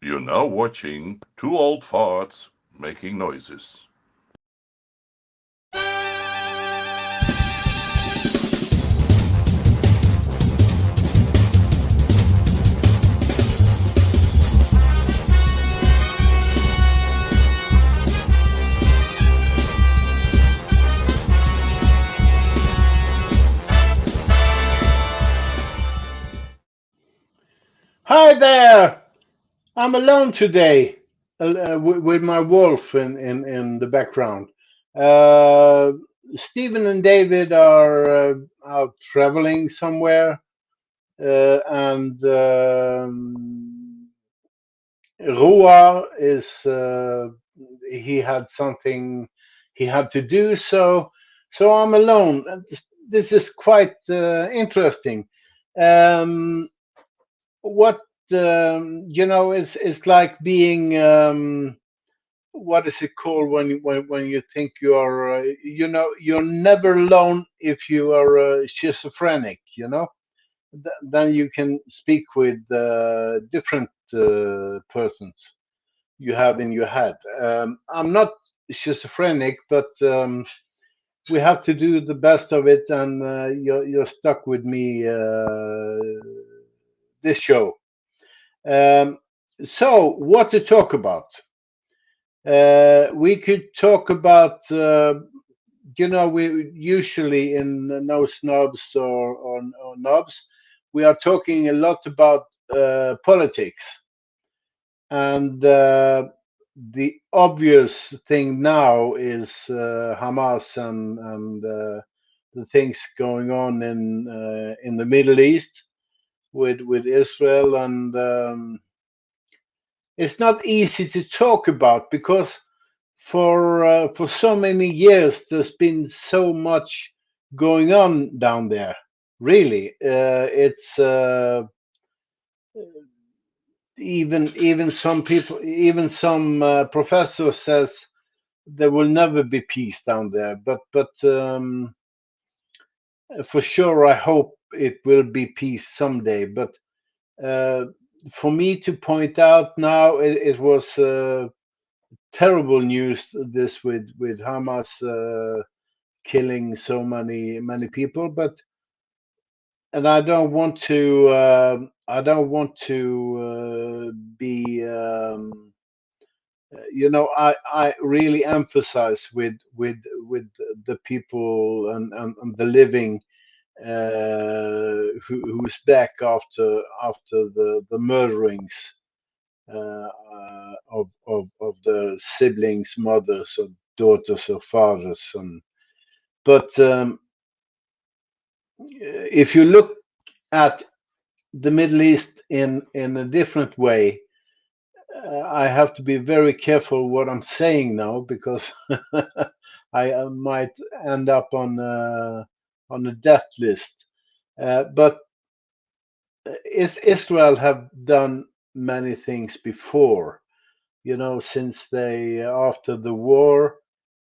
You're now watching two old farts making noises. Hi there! I'm alone today with my wolf in the background. Uh, Stephen and David are out traveling somewhere, and Roar is he had something he had to do, so I'm alone. And this is quite interesting. Um, what it's like being what is it called when you think you are you're never alone if you are schizophrenic, then you can speak with different persons you have in your head. I'm not schizophrenic, but we have to do the best of it, and you're stuck with me this show. Um, so, what to talk about? We could talk about, we usually in No Snobs or Knobs, we are talking a lot about politics. And the obvious thing now is Hamas and the things going on in the Middle East with Israel, and it's not easy to talk about because for so many years there's been so much going on down there. Really, it's even some people, even some professor says there will never be peace down there. But for sure, I hope it will be peace someday. But uh, for me to point out now, it was. Terrible news this with Hamas killing so many people, but and I don't want to be I really emphasize with the people and the living who's back after the murderings of the siblings, mothers, or daughters, or fathers. And but if you look at the Middle East in a different way, I have to be very careful what I'm saying now because I might end up on a death list. But Israel have done many things before, since they, after the war,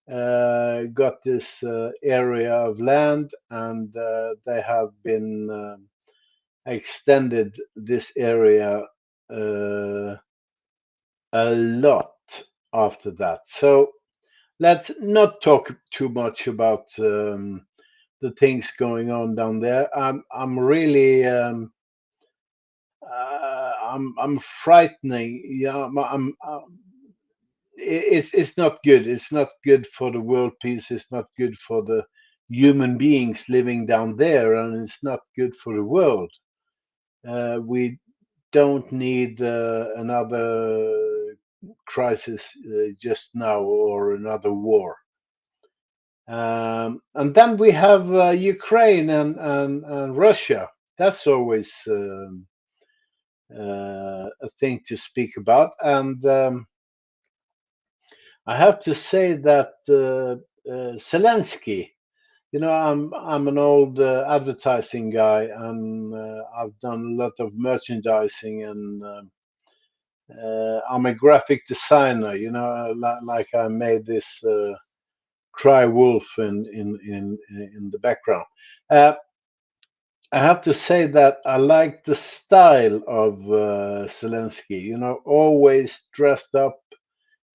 got this area of land, and they have been extended this area uh, a lot after that. So let's not talk too much about the things going on down there. I'm really I'm frightening. Yeah, it's not good. It's not good for the world peace. It's not good for the human beings living down there, and it's not good for the world. We don't need another crisis just now or another war. And then we have Ukraine and Russia. That's always a thing to speak about. And I have to say that Zelensky, I'm an old advertising guy, and I've done a lot of merchandising, and I'm a graphic designer. Like I made this cry wolf in the background. Uh, I have to say that I like the style of Zelensky. Always dressed up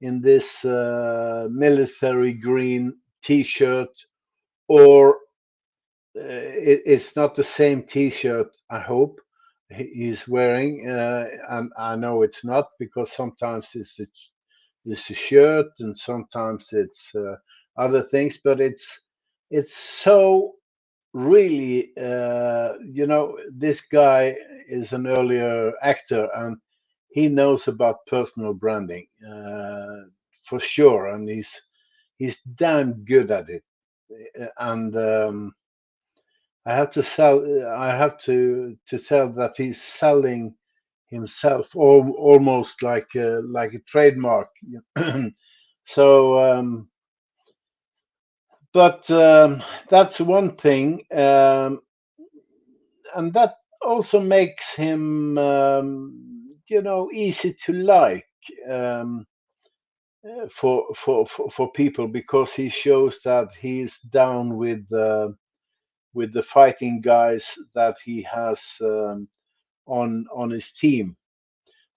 in this military green T-shirt, or it's not the same T-shirt. I hope he's wearing, and I know it's not, because sometimes it's a shirt and sometimes it's other things. But it's so really, this guy is an earlier actor, and he knows about personal branding for sure, and he's damn good at it. And I have to tell that he's selling himself, almost like a trademark. So, but that's one thing, and that also makes him, easy to like, um, for people, because he shows that he's down with the fighting guys that he has on his team.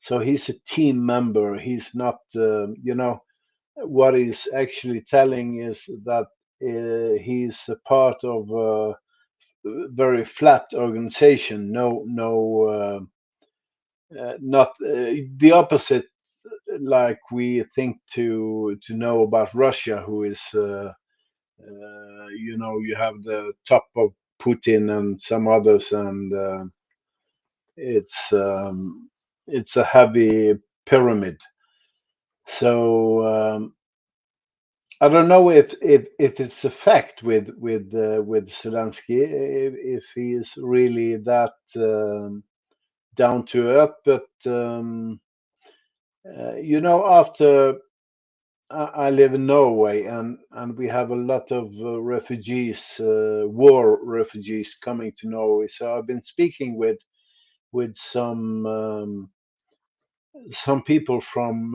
So he's a team member. He's not, what he's actually telling is that he's a part of a very flat organization. Not the opposite, like we think to know about Russia, who is, you have the top of Putin and some others, and it's um, it's a heavy pyramid. So I don't know if it's a fact with Zelensky, if he is really that down to earth. But after I live in Norway, and we have a lot of refugees, war refugees coming to Norway. So I've been speaking with some people from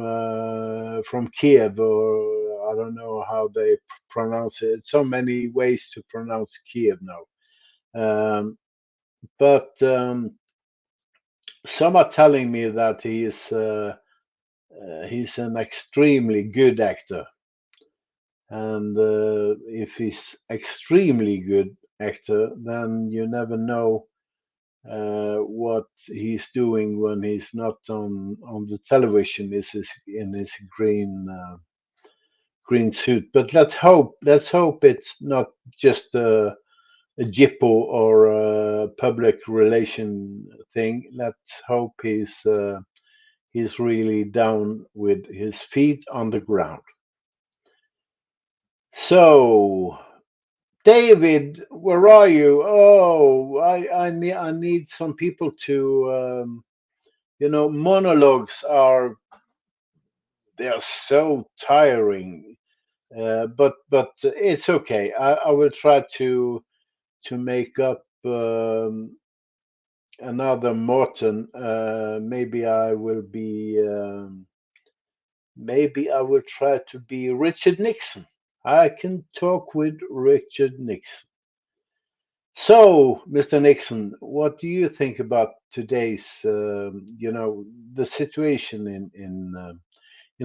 Kiev, or I don't know how they pronounce it. So many ways to pronounce Kiev now. But some are telling me that he's an extremely good actor, and if he's extremely good actor, then you never know what he's doing when he's not on the television. Is in his green suit. But let's hope it's not just a Jippo or a public relation thing. Let's hope he's really down with his feet on the ground. So, David, where are you? Oh, I need some people to, monologues they are so tiring. But it's okay. I will try to make up another Morton. Maybe I will try to be Richard Nixon. I can talk with Richard Nixon. So, Mr. Nixon, what do you think about today's, the situation in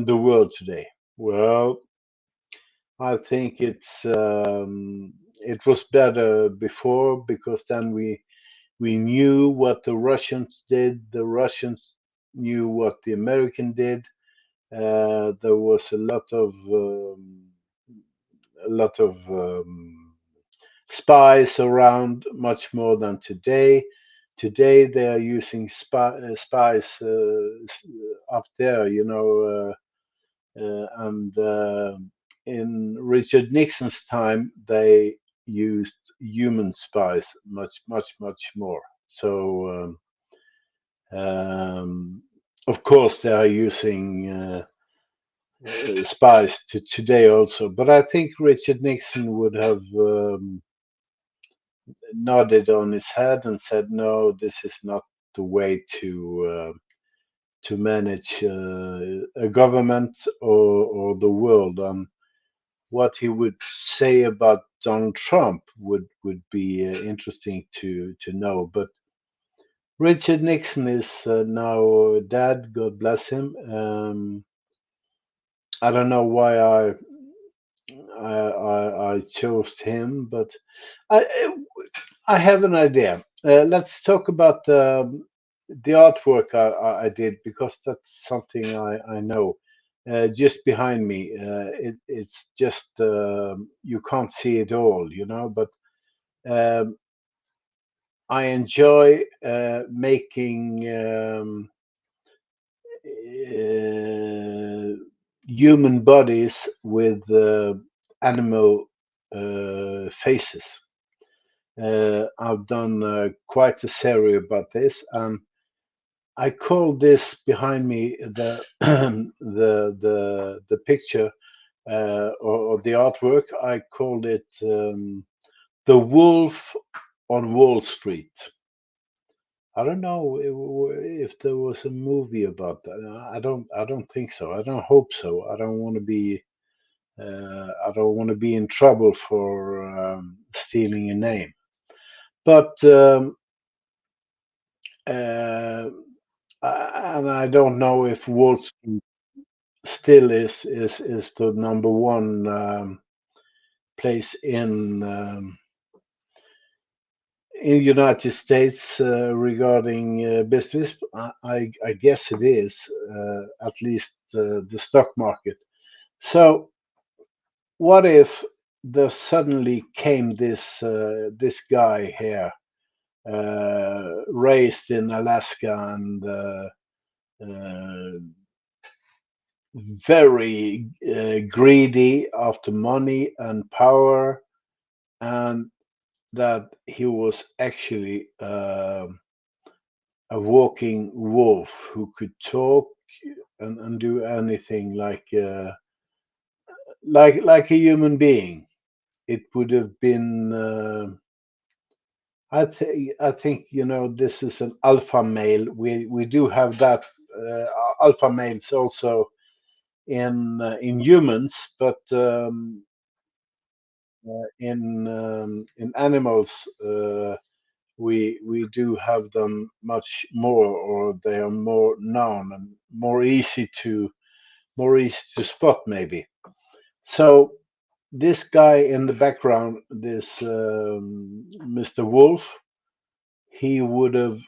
the world today? Well, I think it was better before, because then we knew what the Russians did. The Russians knew what the American did. There was a lot of spies around, much more than today. Today they are using spies up there, and in Richard Nixon's time they used human spies much, much, much more. So of course they are using spies today also, but I think Richard Nixon would have nodded on his head and said, "No, this is not the way to manage a government or the world." what he would say about Donald Trump would be interesting to know. But Richard Nixon is now dead. God bless him. I don't know why I chose him, but I I have an idea. Let's talk about the artwork I did, because that's something I know. Just behind me, it's just you can't see it all, but um, I enjoy making human bodies with animal faces. I've done quite a series about this, and I call this behind me the the picture or the artwork. I called it the Wolf on Wall Street. I don't know if there was a movie about that. I don't think so. I don't hope so. I don't want to be. I don't want to be in trouble for stealing a name. But uh, and I don't know if Wall Street still is the number one place in United States regarding business. I guess it is at least the stock market. So what if there suddenly came this guy here, raised in Alaska and very greedy after money and power, and that he was actually a walking wolf who could talk and do anything like a human being. It would have been. I think this is an alpha male. We do have that alpha males also in humans, but in animals we do have them much more, or they are more known and more easy to spot maybe. So this guy in the background, this Mr. Wolf, he would have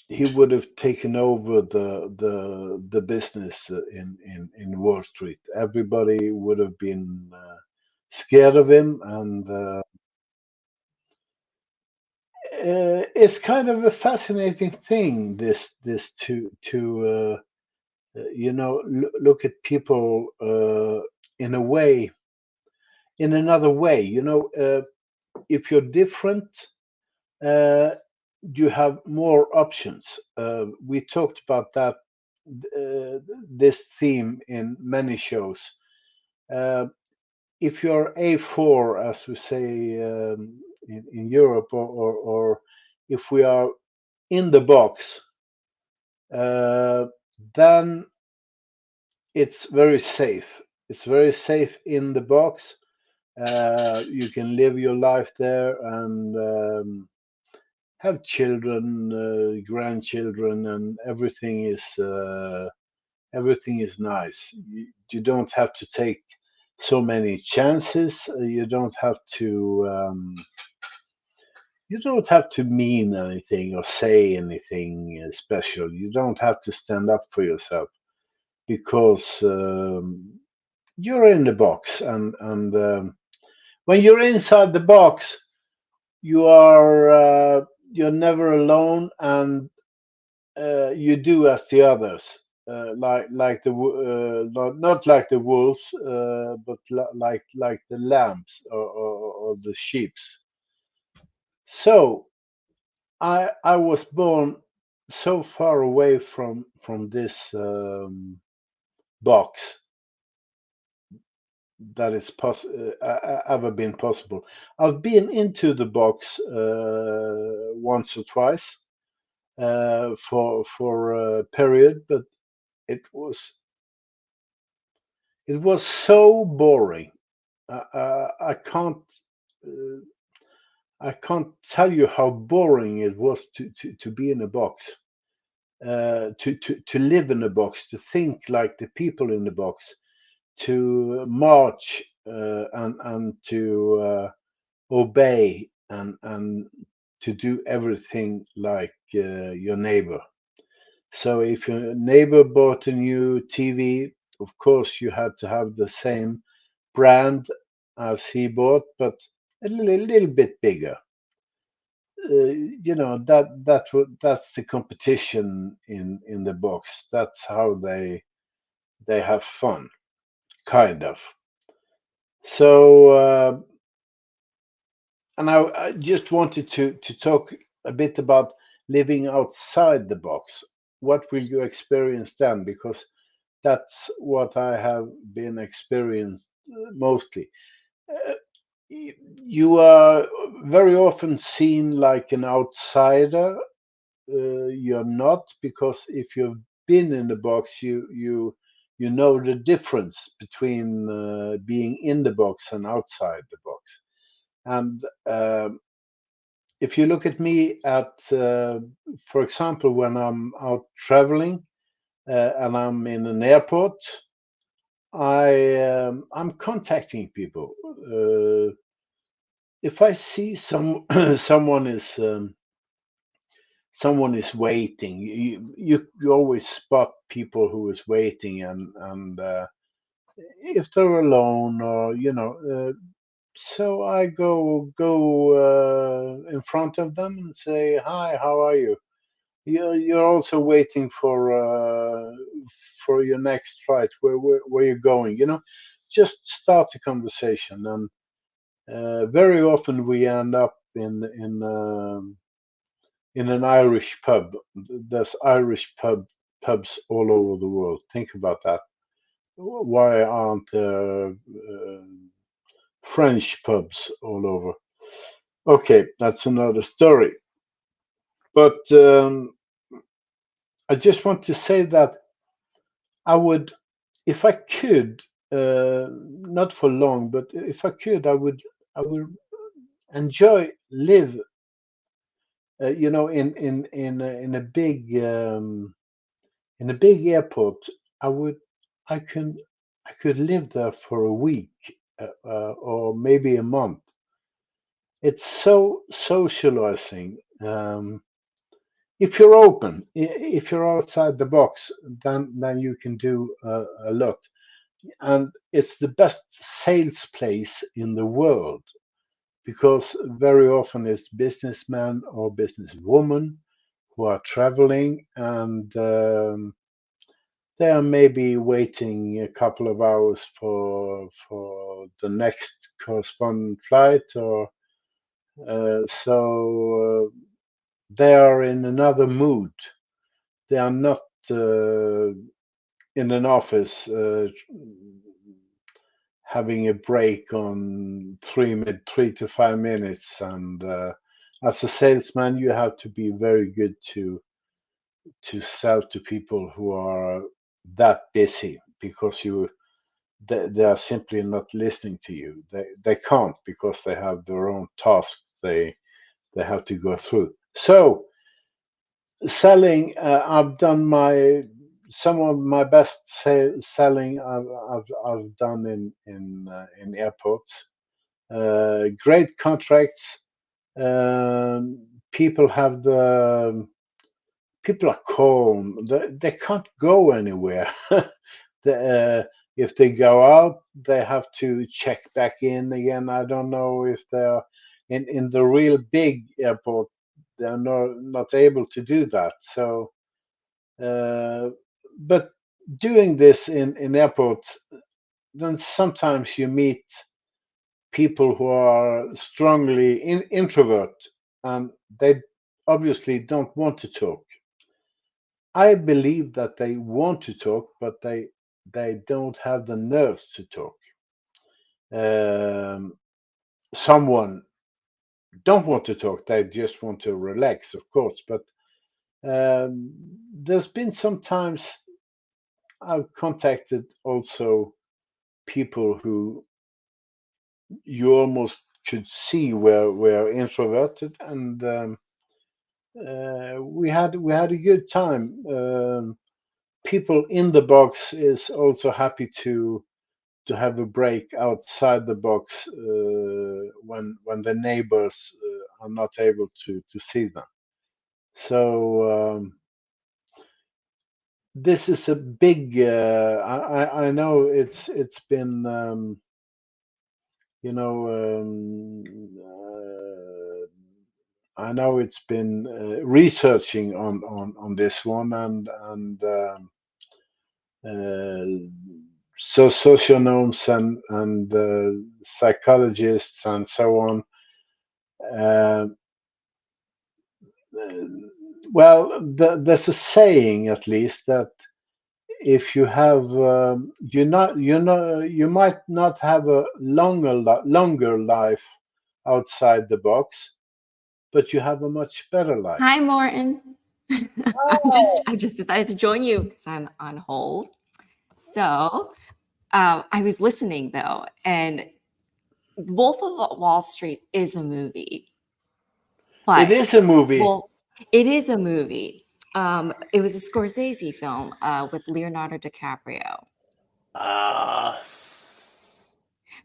he would have taken over the business in Wall Street. Everybody would have been scared of him, and it's kind of a fascinating thing. This to look at people in a way, in another way. If you're different, uh, you have more options. We talked about that this theme in many shows. Uh, if you're A4, as we say in Europe, or if we are in the box, uh, then it's very safe. It's very safe in the box. You can live your life there and have children, grandchildren, and everything is nice. You don't have to take so many chances. You don't have to mean anything or say anything special. You don't have to stand up for yourself, because you're in the box, and when you're inside the box, you're never alone, and you do as the others, like not like the wolves, but like the lambs, or the sheeps. So I was born so far away from this box that it's ever been possible. I've been into the box once or twice for a period, but it was It was so boring. I can't. Uh, I can't tell you how boring it was to be in a box, to live in a box, to think like the people in the box, to march and to obey and to do everything like your neighbor. So if your neighbor bought a new TV, of course you had to have the same brand as he bought, but little bit bigger. That's the competition in the box. That's how they have fun, kind of. So, and I just wanted to talk a bit about living outside the box. What will you experience then? Because that's what I have been experienced mostly. Uh, you are very often seen like an outsider. You're not, because if you've been in the box, you know the difference between being in the box and outside the box. And if you look at me for example, when I'm out traveling and I'm in an airport, I'm contacting people. If I see someone is waiting, you always spot people who is waiting, and if they're alone, or so I go in front of them and say, "Hi, how are you? You're also waiting for your next flight. Where you going? Just start a conversation." And very often we end up in an Irish pub. There's Irish pubs all over the world. Think about that. Why aren't there French pubs all over? Okay, that's another story. But I just want to say that I would, if I could, not for long, but if I could, I would enjoy live, in a big airport. I would, I can, I could live there for a week, or maybe a month. It's so socializing. If you're open, if you're outside the box, then you can do a lot. And it's the best sales place in the world, because very often it's businessmen or businesswomen who are traveling, and they are maybe waiting a couple of hours for the next corresponding flight, or they are in another mood. They are not in an office having a break on 3 to 5 minutes. And as a salesman, you have to be very good to sell to people who are that busy, because they are simply not listening to you. They can't, because they have their own tasks they have to go through. So selling, I've done my some of my best selling I've done in airports. Great contracts. People have the people are calm. They can't go anywhere. If they go out, they have to check back in again. I don't know if they're in the real big airport. They're not able to do that. So, uh, but doing this in airports, then sometimes you meet people who are strongly introvert, and they obviously don't want to talk. I believe that they want to talk, but they don't have the nerves to talk. Um, Someone don't want to talk; they just want to relax, of course. But um, there's been some times I've contacted also. people who you almost could see were introverted, and we had a good time. People in the box is also happy to have a break outside the box when the neighbors are not able to see them. So this is a big. I know it's been you know I know it's been researching on this one, and so socionomes and psychologists and so on. Uh, uh, well, there's a saying, at least, that if you have you might not have a longer life outside the box, but you have a much better life. Hi, Morton. Oh, I just decided to join you because I'm on hold. So I was listening though, and Wolf of Wall Street is a movie, it but is a movie. well, it is a movie. It was a Scorsese film with Leonardo DiCaprio. Ah,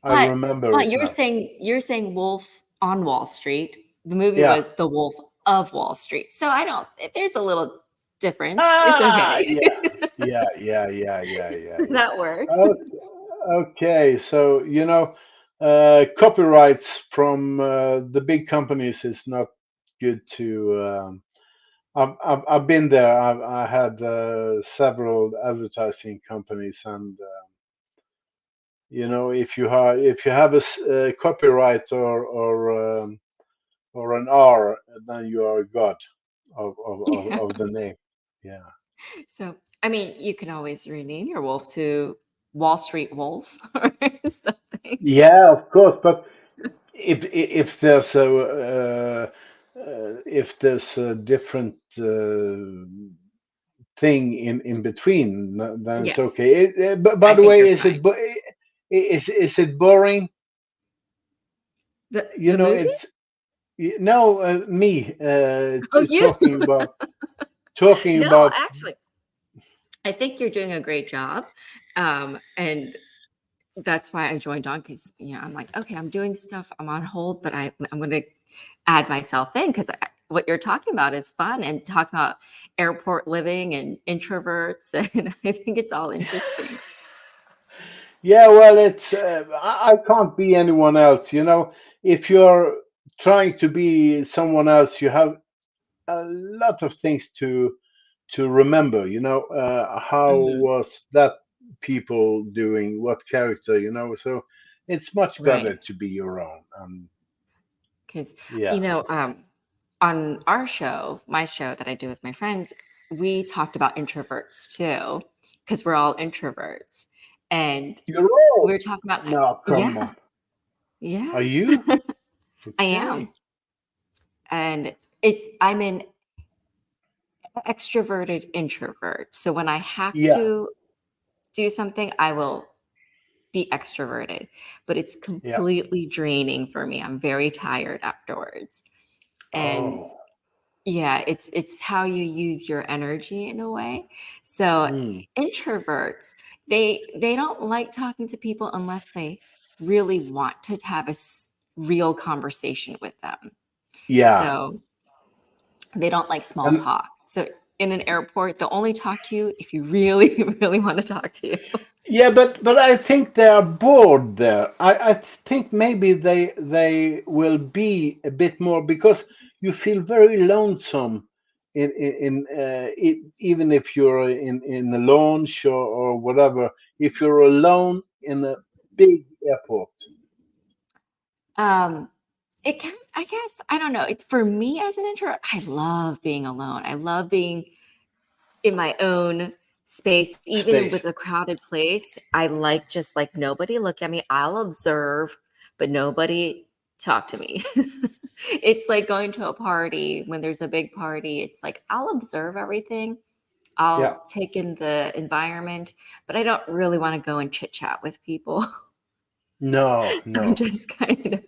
I But remember it now. you're saying Wolf on Wall Street. The movie Yeah. was The Wolf of Wall Street. So I don't. There's a little difference. It's Ah, okay. yeah, yeah. That works. Okay, okay. So copyrights from the big companies is not good to. I've been there. I had several advertising companies, and if you have a copyright or an R, then you are a god of the name. Yeah. So, I mean, you can always rename your wolf to Wall Street Wolf or something. Yeah, of course. But if there's a different thing in between, then Yeah, it's okay. But by I the think way, you're is fine. it boring? The movie? It's no me Oh, you? talking No, about. actually, I think you're doing a great job. And that's why I joined on because, I'm like, okay, I'm doing stuff, I'm on hold, but I'm going to add myself in because what you're talking about is fun and talking about airport living and introverts. And I think it's all interesting. Yeah, well, I can't be anyone else. If you're trying to be someone else, you have a lot of things to remember. How Mhm. was that people doing? What character? So it's much Right. better to be your own. Because, Yeah, you know, um, on our show, my show that I do with my friends, we talked about introverts too, because we're all introverts. And you're we all. were talking about, No, come yeah, on. Are yeah, you I am. okay? And I'm an extroverted introvert. So when I have Yeah, to do something, I will be extroverted, but it's yeah. completely draining for me. I'm very tired afterwards. And Oh, yeah, it's how you use your energy in a way. So mm, introverts, they don't like talking to people unless they really want to have a real conversation with them. yeah. So they don't like small And talk. So in an airport, they'll only talk to you if you really, really want to talk to you. yeah, but I think they are bored there. I think maybe they will be a bit more because you feel very lonesome even if you're in a lounge or whatever. If you're alone in a big airport, Um, it can, I guess, I don't know. It's for me as an introvert, I love being alone. I love being in my own space, even space. with a crowded place. I like just like nobody look at me. I'll observe, but nobody talk to me. It's like going to a party when there's a big party. It's like I'll observe everything, I'll take in the environment, but I don't really want to go and chit chat with people. No, I'm no. just kind of,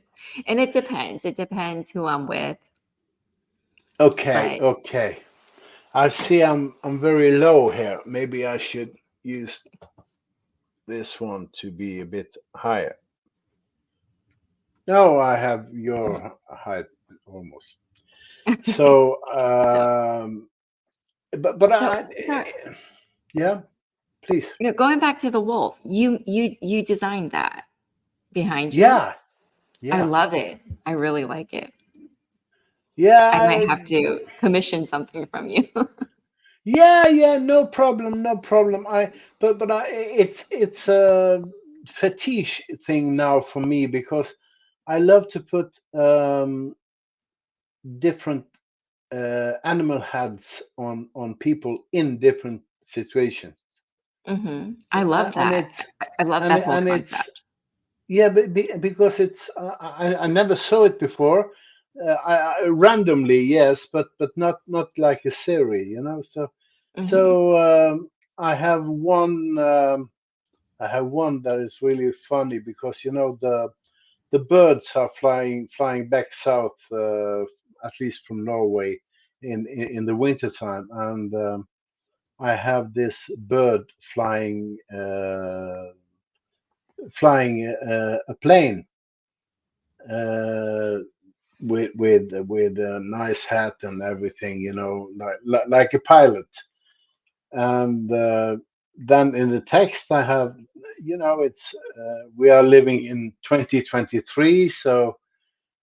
and it depends. It depends who I'm with. Okay, But okay. I see I'm very low here. Maybe I should use this one to be a bit higher. No, I have your height almost. So, so but so I, sorry. yeah, please. Going back to the wolf, you designed that behind you. Yeah, I yeah, love it. I really like it. I might yeah, have to commission something from you. yeah. No problem, no problem. It's a fetish thing now for me because I love to put different animal heads on people in different situations. I love And that. it's I love that whole and it's concept. yeah, because it's I never saw it before. Randomly, yes, but not like a series, you know. Hmm So I have one. I have one that is really funny because you know the birds are flying back south, at least from Norway in the winter time, and I have this bird flying a plane uh, with a nice hat and everything, you know, like a pilot. And then in the text, I have, you know, it's we are living in 2023, so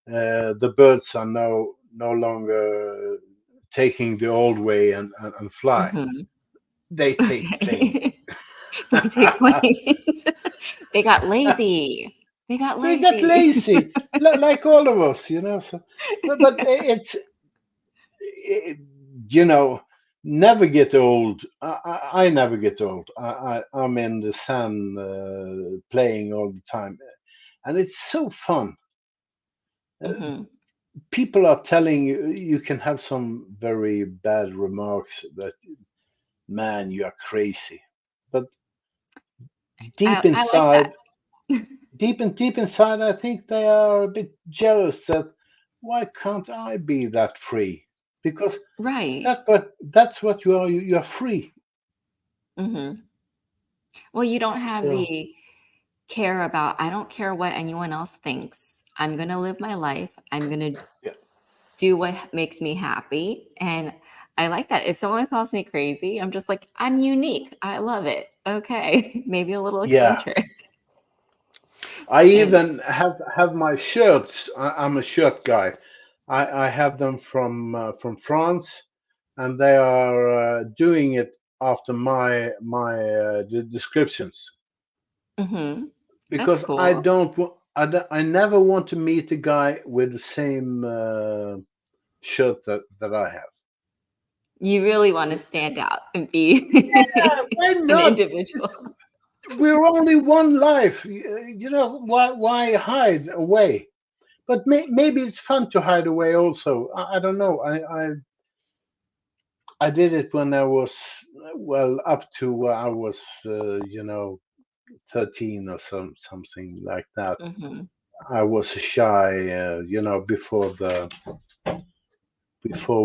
the birds are no longer taking the old way and fly. hmm They take plane. Okay. They take planes. They got lazy. They got They get lazy. lazy, like all of us, you know. So, but it, you know, never get old. I never get old. I'm in the sun playing all the time, and it's so fun. Uh, hmm People are telling you you can have some very bad remarks that man you are crazy, but deep I like that. inside, deep inside, I think they are a bit jealous that why can't I be that free? Because Right. that's what you are. You are free. hmm Well, you don't have So the care about, I don't care what anyone else thinks. I'm going to live my life. I'm going to yeah, do what makes me happy. And I like that. If someone calls me crazy, I'm just like, I'm unique. I love it. Okay. Maybe a little yeah. eccentric. I And even have my shirts. I'm a shirt guy. I have them from France, and they are doing it after my descriptions hmm that's because I cool. don't wa- I never want to meet a guy with the same shirt that I have. You really want to stand out and be Why an not? It's, individual. we're only one life. You know why hide away? But maybe it's fun to hide away also. I don't know. I did it when I was well up to I was you know 13 or something like that. hmm I was shy, you know, before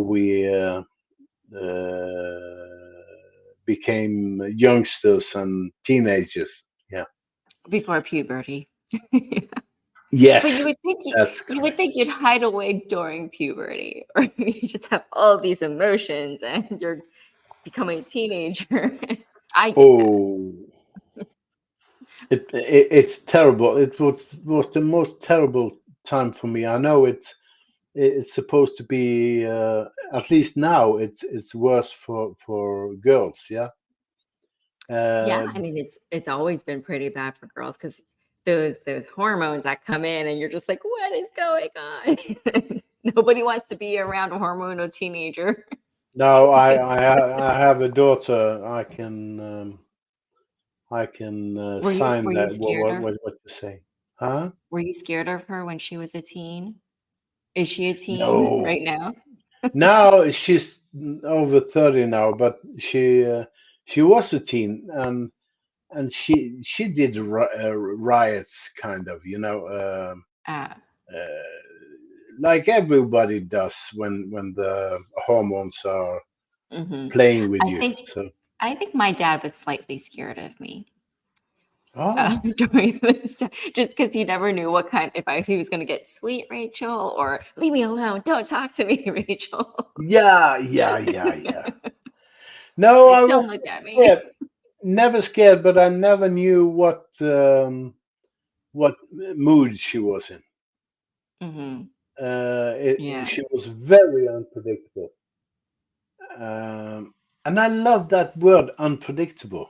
we became youngsters and teenagers. Yeah. Before puberty. But Yes, that's you would correct. think you'd hide away during puberty, or you just have all these emotions and you're becoming a teenager. I did that. Oh, it's terrible. It was the most terrible time for me. I know it's supposed to be at least now it's worse for girls. Yeah. Yeah, Uh, I mean it's always been pretty bad for girls because those hormones that come in and you're just like, what is going on? Nobody wants to be around a hormonal teenager. now I have a daughter. I can sign Were you that. scared of What to say? Huh? were you scared of her when she was a teen? Is she a teen No. right now? Now over 30 now, but she was a teen, and she did riots, kind of, Ah, like everybody does when the hormones are mhm. playing with I you. think So, I think my dad was slightly scared of me oh, during this, just because he never knew what kind, if he was going to get sweet Rachel or leave me alone, don't talk to me, Rachel. yeah, yeah, yeah, yeah. No, Like, I don't was look at me. scared, never scared, but I never knew what mood she was in. Hmm. Yeah, She was very unpredictable, um, and I love that word, unpredictable,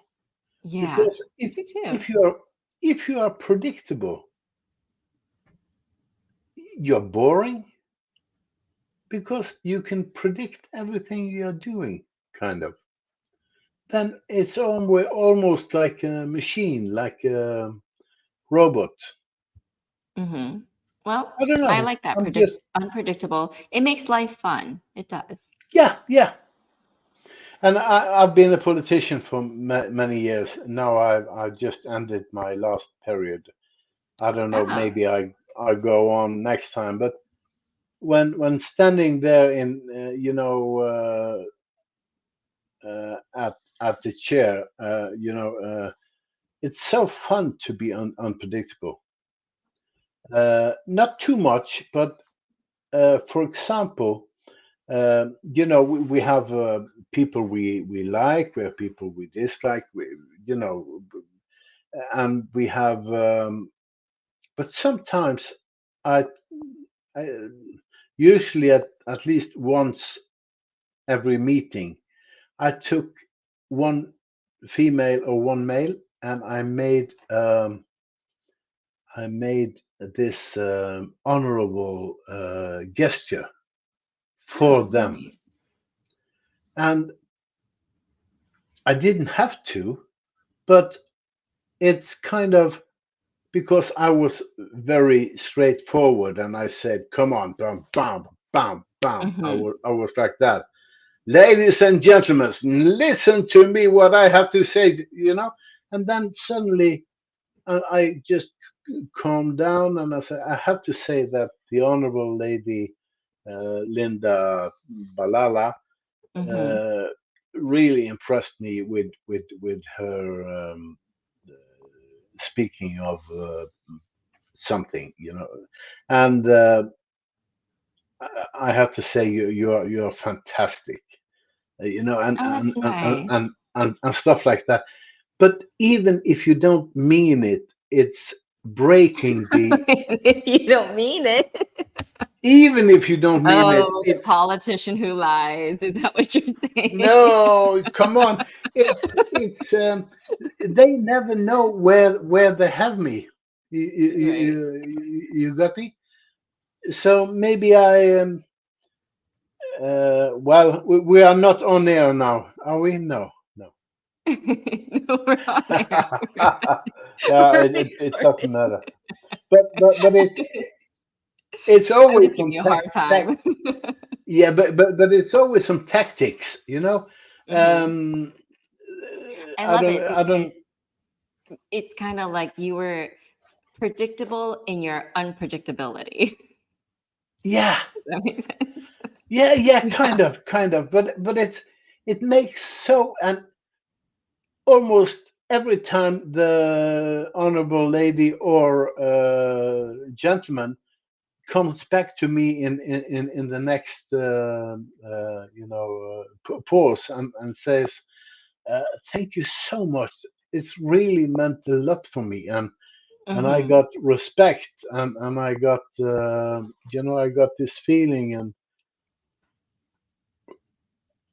yeah, because I do too. if you are predictable, you're boring because you can predict everything you're doing, kind of. Then it's almost like a machine, like a robot. Hmm. Well, I don't I know. like that I'm just, unpredictable. It makes life fun. It does. yeah, yeah. And I've been a politician for many years. Now I've just ended my last period. I don't know. Oh. Maybe I go on next time. But when standing there in at the chair, it's so fun to be unpredictable. Not too much, but for example, we have people we like, we have people we dislike, you know, and we have. But sometimes I, I usually at least once every meeting, I took one female or one male, and I made this honorable gesture for Oh, them, nice. and I didn't have to, but it's kind of because I was very straightforward, and I said, "Come on, bam, bam, bam, bam." Hmm. I was like that. Ladies and gentlemen, listen to me what I have to say, And then suddenly I just calmed down, and I said, I have to say that the Honorable Lady Linda Balala Hmm. uh, really impressed me with her speaking of something, and I have to say you're fantastic, Oh, that's nice. and stuff like that. But even if you don't mean it, it's breaking the. If you don't mean it. Even if you don't mean it, Oh, the it's politician who lies. Is that what you're saying? no. Come on, it's they never know where they have me. Right. You got me. So maybe I well, we are not on air now, are we? No, no. No, we're on air. Yeah, We're it doesn't recording. matter. But it's I'm always just giving some you a hard time. yeah, but it's always some tactics. Hmm. Um, I love it I don't. because it's kind of like you were predictable in your unpredictability. Yeah, Does that make sense? yeah, Yeah. kind of. But it makes so, and almost every time the honorable lady or gentleman comes back to me in the next pause, and says, thank you so much, it's really meant a lot for me, and I Hmm. got respect, and I got I got this feeling, and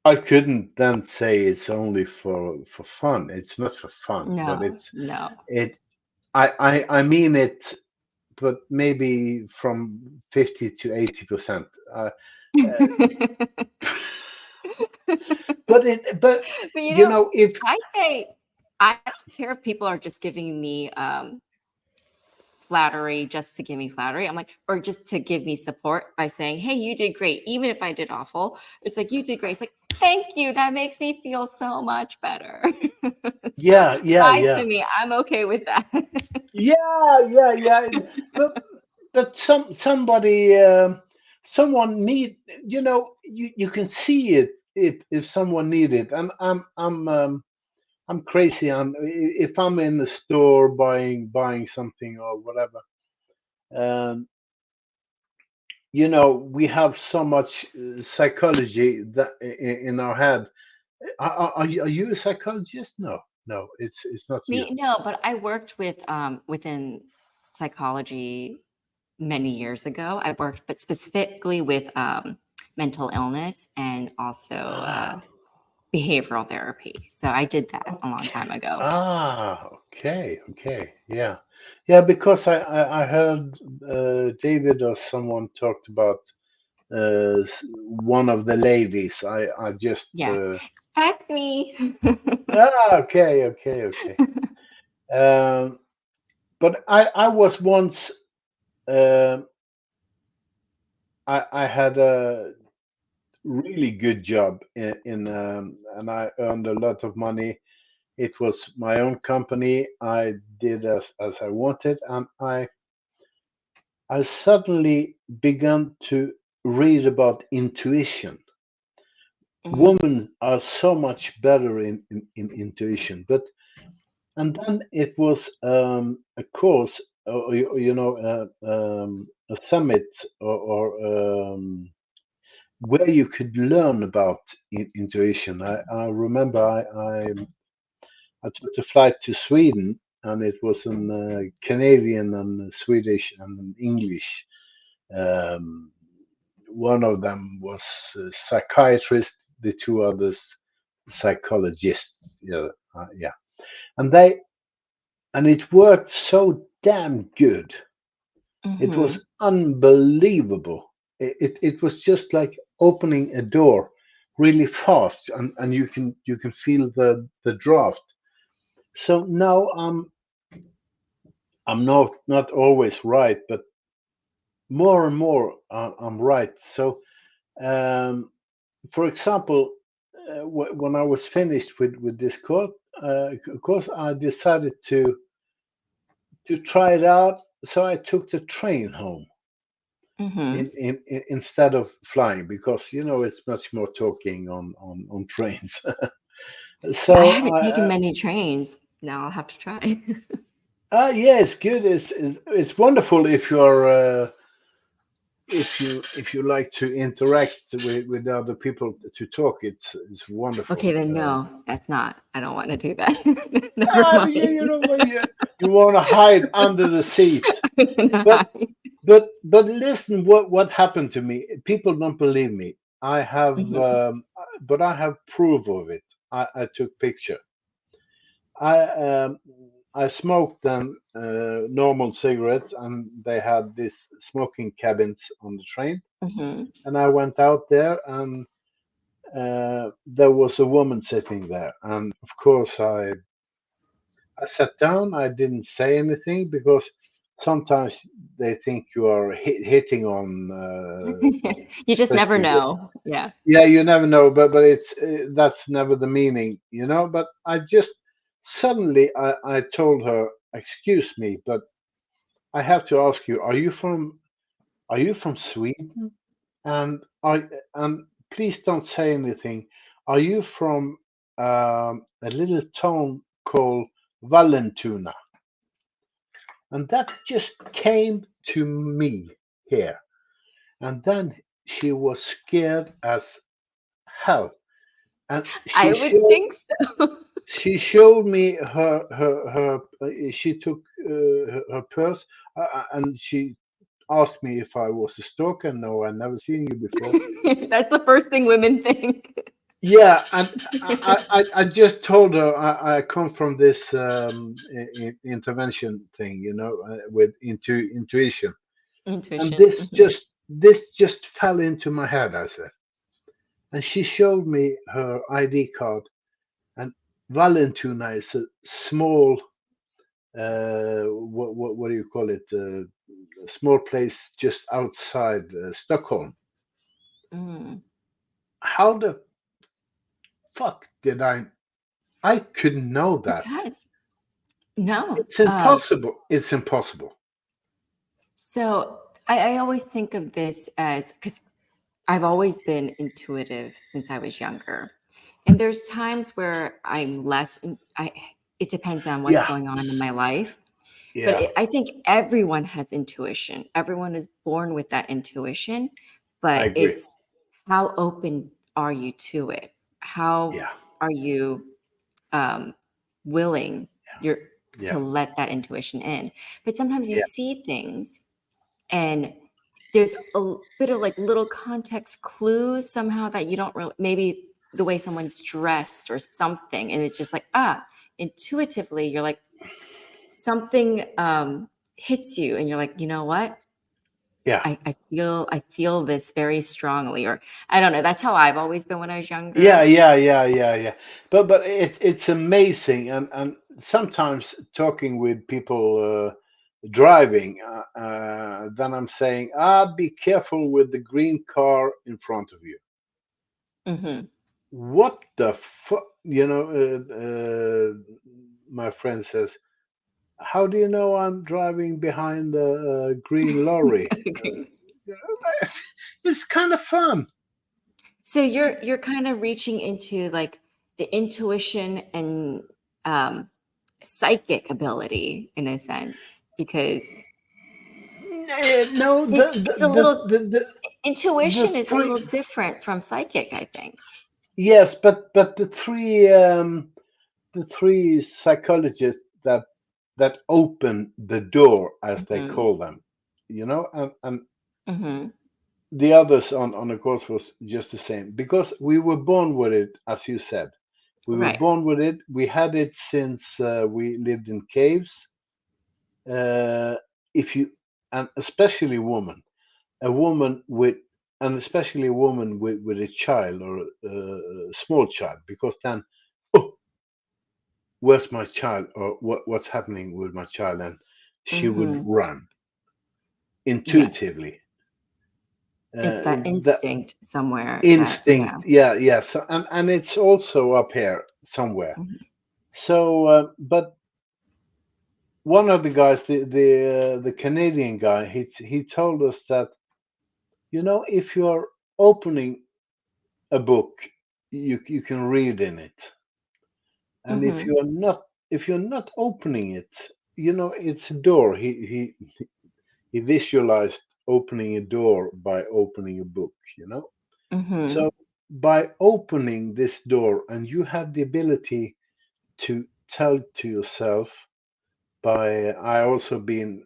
I couldn't then say it's only for fun. It's not for fun, but No, no. it I mean it, but maybe from 50 to 80%. Uh, but But if I say I don't care if people are just giving me flattery just to give me flattery. I'm like, or just to give me support by saying, hey, you did great. Even if I did awful, it's like, you did great. It's like, thank you. That makes me feel so much better. So Yeah, yeah, lie yeah. to me. I'm okay with that. Yeah. But somebody someone need, you can see it if someone need it. And I'm crazy. If I'm in the store buying something or whatever. Um, we have so much psychology that in our head. Are you a psychologist? No, it's not you. Me, no, but I worked with within psychology many years ago. I worked, but specifically with mental illness and also Ah, behavioral therapy. So I did that a long time okay. ago. Okay. Yeah. Because I heard David or someone talked about one of the ladies. I just Yeah, that's me. okay. Um, but I was once. Uh, I had a really good job and I earned a lot of money. It was my own company. I did as I wanted, and I suddenly began to read about intuition. Hmm. Women are so much better in intuition, but and then it was a course, or, a summit, or where you could learn about intuition. I remember I took the flight to Sweden, and it was in Canadian and Swedish and English. Um, One of them was a psychiatrist, the two others psychologists. Yeah, and it worked so damn good. It Hmm. was unbelievable. It was just like opening a door really fast, and you can feel the draft. So now I'm not always right, but more and more I'm right. So, um, for example, when I was finished with this course, I decided to try it out. So I took the train home Hmm. instead of flying, because it's much more talking on trains. Yeah, I So haven't taken many trains. Now I'll have to try. yeah, it's good. It's wonderful if you like to interact with other people to talk. It's wonderful. Okay, then no, that's not. I don't want to do that. Never You mind. know when you want to hide under the seat. I'm gonna But hide. but listen, what happened to me? People don't believe me. Mhm. But I have proof of it. I took picture. I um, I smoked them normal cigarettes, and they had these smoking cabins on the train. Mhm. And I went out there, and there was a woman sitting there. And of course, I sat down. I didn't say anything, because sometimes they think you are hitting on, You just never especially. know. Yeah. Yeah, you never know, but it's that's never the meaning. But I just suddenly I told her, "Excuse me, but I have to ask you, are you from Sweden? And please don't say anything. Are you from a little town called Vallentuna?" And that just came to me here. And then she was scared as hell, and I would think so. she showed me her. She took her purse, and she asked me if I was a stalker. No, I never seen you before. That's the first thing women think. Yeah, and I just told her I come from this intervention thing, with intuition, and Intuition. this just fell into my head. I said, and she showed me her ID card, and Vallentuna is a small what do you call it? A small place just outside Stockholm. Mm. How the fuck did I couldn't know that. Because no. It's impossible. It's impossible. So I always think of this as, because I've always been intuitive since I was younger. And there's times where I'm less, it depends on what's Yeah, going on in my life. But yeah, I think everyone has intuition. Everyone is born with that intuition, I but agree. it's how open are you to it? How Yeah, are you um, willing you're, yeah, to let that intuition in? But sometimes you yeah, see things and there's a bit of like little context clues somehow that you don't really, maybe the way someone's dressed or something, and it's just like, intuitively you're like, something hits you and you're like, you know what, yeah. I feel this very strongly, or I don't know, that's how I've always been when I was Yeah, younger. yeah, yeah, yeah, yeah. But it's amazing, and sometimes talking with people driving, then I'm saying, be careful with the green car in front of you. Hmm. What the fuck? My friend says, how do you know I'm driving behind a green lorry? You know, it's kind of fun. So you're kind of reaching into like the intuition and um, psychic ability in a sense, because No, it's a little, the intuition is a three. little different from psychic, I think. Yes, but the three psychologists that open the door, as they Hmm. call them, and Hmm. the others on the course was just the same, because we were born with it, as you said. We were Right. born with it. We had it since we lived in caves. Uh, if you and especially a woman with and especially a woman with a child, or a small child, because then, oh, where's my child, or what's happening with my child, and she would Hmm. run Yes. intuitively. It's that That instinct somewhere that, yeah. instinct, yeah, yeah. So, and it's also up here somewhere. Mhm. So, but one of the guys, the Canadian guy, he told us that, if you're opening a book, you can read in it, and Mhm. if you're not opening it, it's a door. He visualized opening a door by opening a book. Mhm. So by opening this door, and you have the ability to tell to yourself, by I also been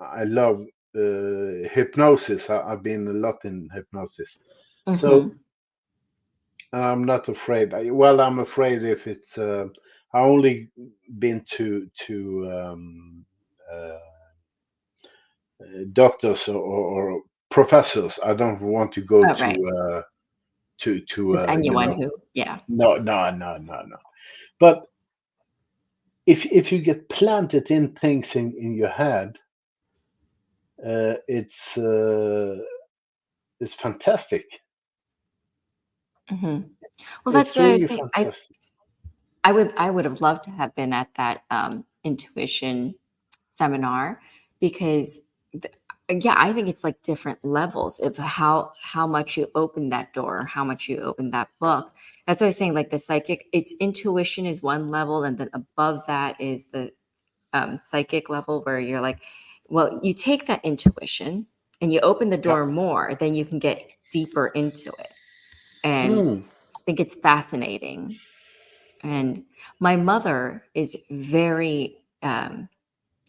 I love hypnosis. I've been a lot in hypnosis. So Mhm. I'm not afraid. I'm afraid if it's I only been to uh, doctors, or professors. I don't want to go Oh, right. to Just anyone who, yeah. no, no, no, no, no. But if you get planted in things in your head, uh, it's uh, it's fantastic. Mhm. Well, that's It's the other really thing. fantastic. I would have loved to have been at that intuition seminar, because th- yeah, I think it's like different levels of how much you open that door, how much you open that book. That's what I was saying. Like the psychic, it's intuition is one level, and then above that is the psychic level, where you're like, well, you take that intuition and you open the Yeah. door more, then you can get deeper into it. And Mm. I think it's fascinating. And my mother is very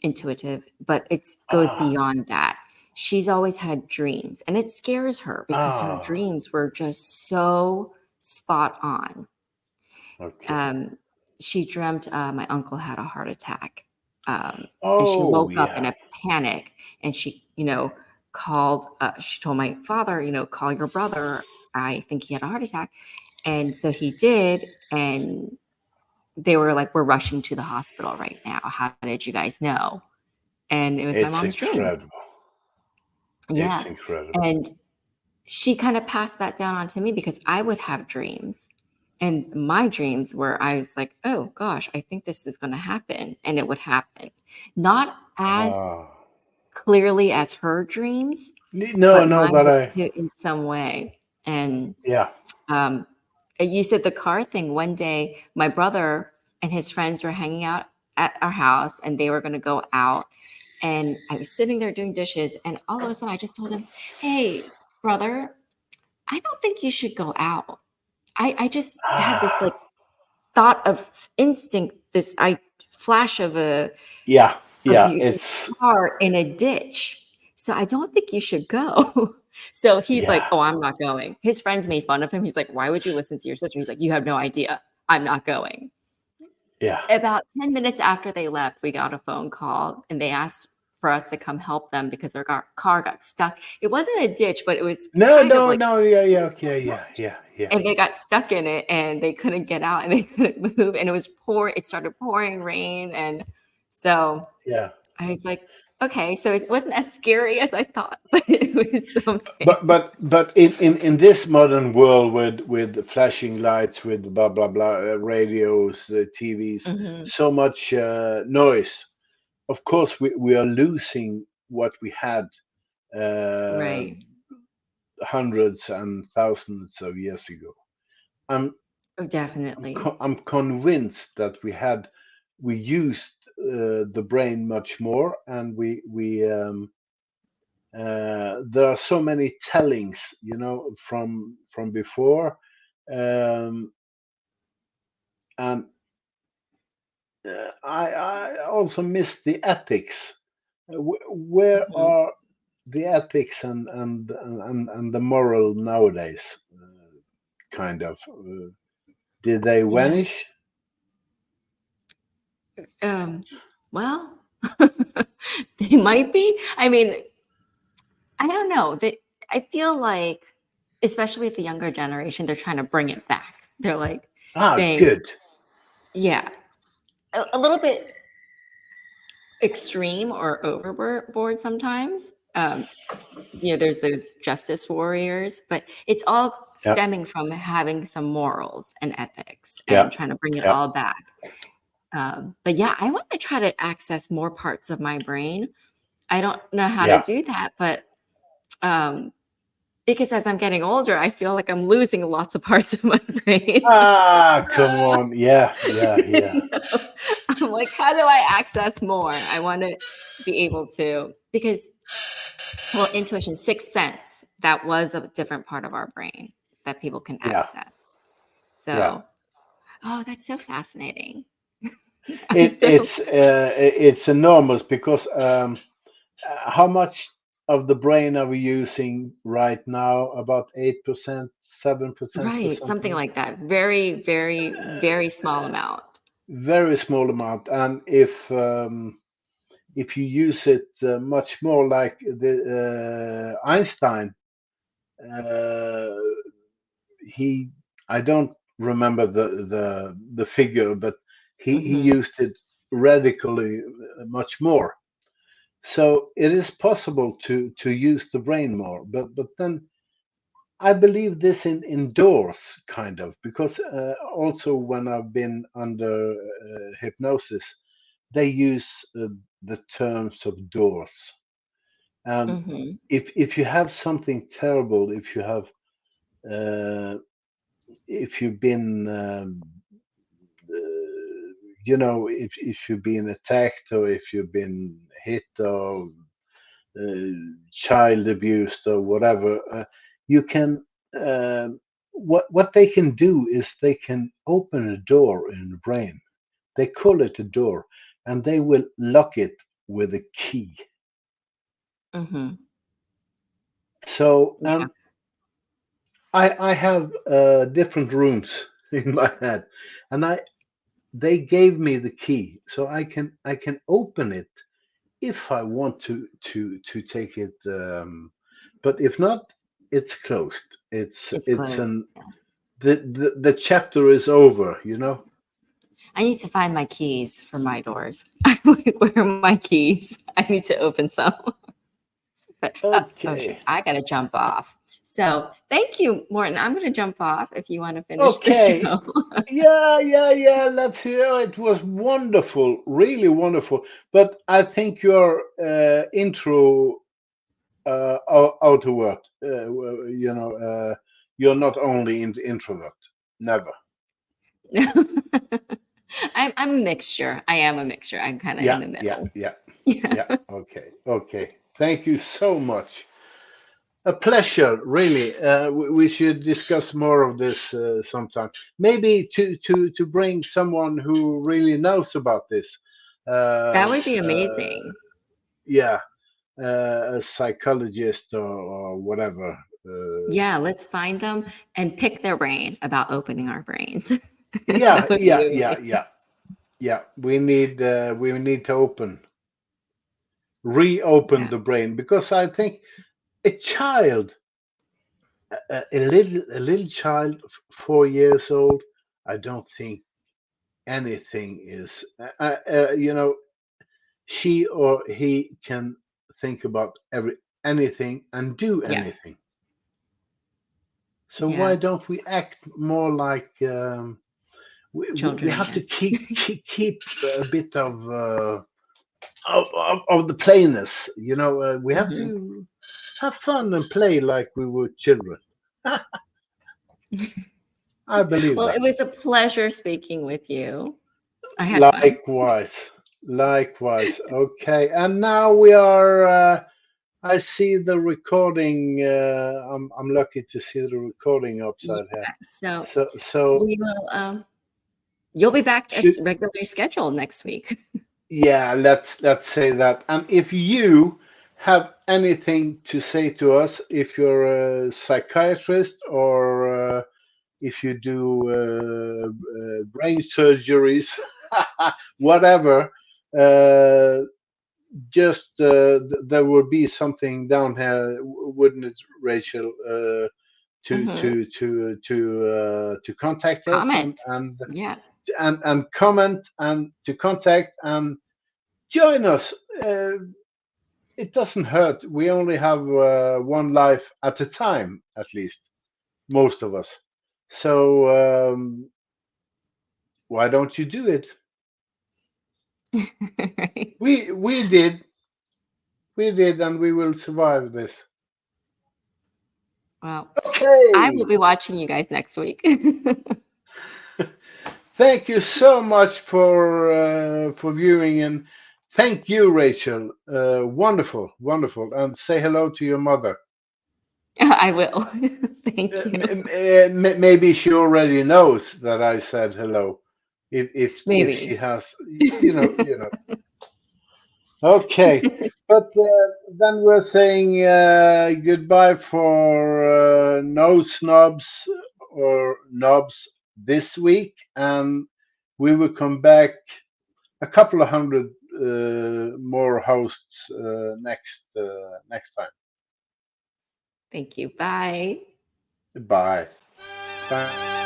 intuitive, but it goes Ah. beyond that. She's always had dreams, and it scares her because her Ah. dreams were just so spot on. Okay. Um, she dreamt my uncle had a heart attack, and she Oh woke up in yeah. a panic, and she, called. She told my father, call your brother. I think he had a heart attack, and so he did, and they were like, we're rushing to the hospital right now. How did you guys know? And it was my It's mom's dream. incredible. Yeah. It's incredible. And she kind of passed that down onto me because I would have dreams. And my dreams were, I was like, oh gosh, I think this is going to happen. And it would happen. Not as Ah. clearly as her dreams, No, but mine but were too in some way. And yeah. you said the car thing. One day, my brother and his friends were hanging out at our house and they were going to go out. And I was sitting there doing dishes. And all of a sudden, I just told him, hey, brother, I don't think you should go out. I just had this like thought of instinct, this flash of Yeah, your it's car in a ditch. So I don't think you should go. So he's like, yeah, oh, I'm not going. His friends made fun of him. He's like, why would you listen to your sister? He's like, you have no idea. I'm not going. yeah. About 10 minutes after they left, we got a phone call and they asked for us to come help them because their car got stuck. It wasn't a ditch, but it was kind of like, Yeah, okay, yeah. and they got stuck in it and they couldn't get out and they couldn't move. And it started pouring rain. And so Yeah. I was like, okay, so it wasn't as scary as I thought, but it was something. But in this modern world with flashing lights, with blah blah blah, radios, TVs, Mhm. so much noise. Of course, we are losing what we had Right. hundreds and thousands of years ago. I'm Oh, definitely. I'm convinced that we used the brain much more, and there are so many tellings, from before, um, and I also miss the ethics. Where Mhm. are the ethics and the moral nowadays? Kind of. Did they Yeah. vanish? Well, they might be. I mean, I don't know. I feel like, especially with the younger generation, they're trying to bring it back. They're like saying, Good. yeah, a little bit extreme or overboard sometimes. There's those justice warriors, but it's all Yeah, stemming from having some morals and ethics yeah, and trying to bring it yeah, all back. But yeah, I want to try to access more parts of my brain. I don't know how to yeah. do that, but because as I'm getting older, I feel like I'm losing lots of parts of my brain. I'm just like, Come on. Yeah, yeah. you know? I'm like, how do I access more? I want to be able to, because, well, intuition, sixth sense, that was a different part of our brain that people can Yeah, access. yeah. So, oh, that's so fascinating. I'm It, so it's uh, it's enormous because how much of the brain are we using right now? About 8%, 7% or right, something something. like that. Very, very, very small amount. Very small amount. And if you use it much more like the Einstein, uh, he I don't remember the figure, but he Hmm. used it radically much more. So it is possible to use the brain more, but then I believe this in indoors kind of, because also when I've been under hypnosis, they use the terms of doors. And Hmm. if you have something terrible, uh, if you've been if you've been attacked, or if you've been hit, or uh, child abused, or whatever, you can what they can do is they can open a door in the brain. They call it a door, and they will lock it with a key. Hmm. So Yeah. I have different rooms in my head, and they gave me the key, so I can open it if I want to take it. But if not, it's closed. It's It's closed. an the chapter is over. I need to find my keys for my doors. Where are my keys? I need to open some. But oh shoot, Okay. I gotta jump off. So thank you, Morton. I'm gonna jump off if you want to finish the Okay. show. Yeah. Let's hear. It was wonderful, really wonderful. But I think your intro outward, you're not only introvert. Never. I'm a mixture. I am a mixture. I'm kind of in the middle. Yeah. Okay. Thank you so much. A pleasure, really. We should discuss more of this sometime. Maybe to bring someone who really knows about this. That would be amazing. Yeah, a psychologist or whatever. Yeah, let's find them and pick their brain about opening our brains. Yeah. That would be amazing. Yeah. We need to reopen Yeah. the brain, because I think a child, a little child, 4 years old, I don't think anything is, she or he can think about anything and do Yeah. anything. So Yeah. why don't we act more like we Children have to again. keep a bit of the plainness, we have Mhm. to have fun and play like we were children. I believe Well, that. it was a pleasure speaking with you. I had fun. Likewise. Okay, and now we are. I see the recording. I'm lucky to see the recording upside here. So So we will. You'll be back should as regularly scheduled next week. yeah. Let's say that. And if you have anything to say to us, if you're a psychiatrist or if you do brain surgeries, whatever. Just there will be something down here, wouldn't it, Rachel? Mhm. To contact us Comment. Yeah. and comment and to contact and join us. It doesn't hurt. We only have one life at a time, at least most of us. So why don't you do it? Right. We did, and we will survive this. Well, I Okay. will be watching you guys next week. Thank you so much for viewing, and thank you, Rachel. Wonderful, and say hello to your mother. I will. Thank you. Maybe she already knows that I said hello. If she Maybe. has, you know. Okay, but then we're saying goodbye for no snobs or knobs this week, and we will come back a couple of hundred more hosts next time. Thank you. Bye. Bye. Bye.